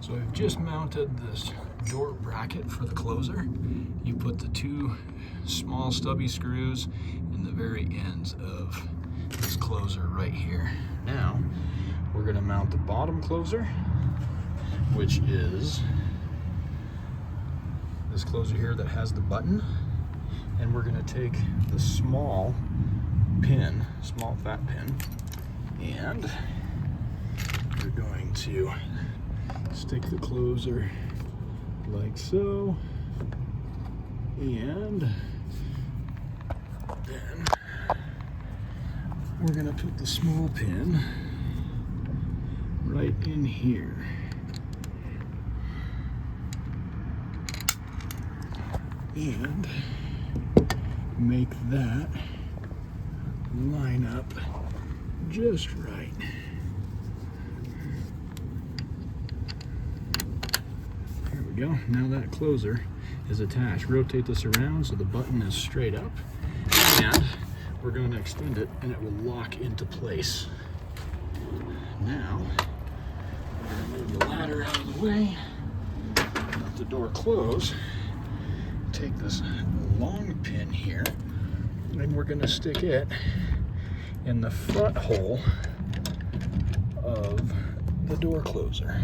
So we've just mounted this door bracket for the closer. You put the two small stubby screws in the very ends of this closer right here. Now we're going to mount the bottom closer, which is this closer here that has the button, and we're going to take the small pin, small fat pin, and we're going to stick the closer like so, and then we're going to put the small pin right in here. And make that line up just right. There we go. Now that closer is attached. Rotate this around so the button is straight up, and we're going to extend it and it will lock into place. Now we're going to move the ladder out of the way, let the door close. Take this long pin here, and we're going to stick it in the front hole of the door closer.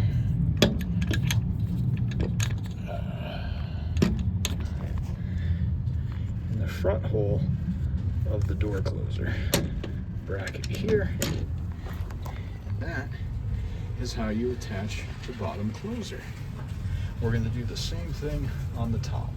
In the front hole of the door closer. Bracket here. And that is how you attach the bottom closer. We're going to do the same thing on the top.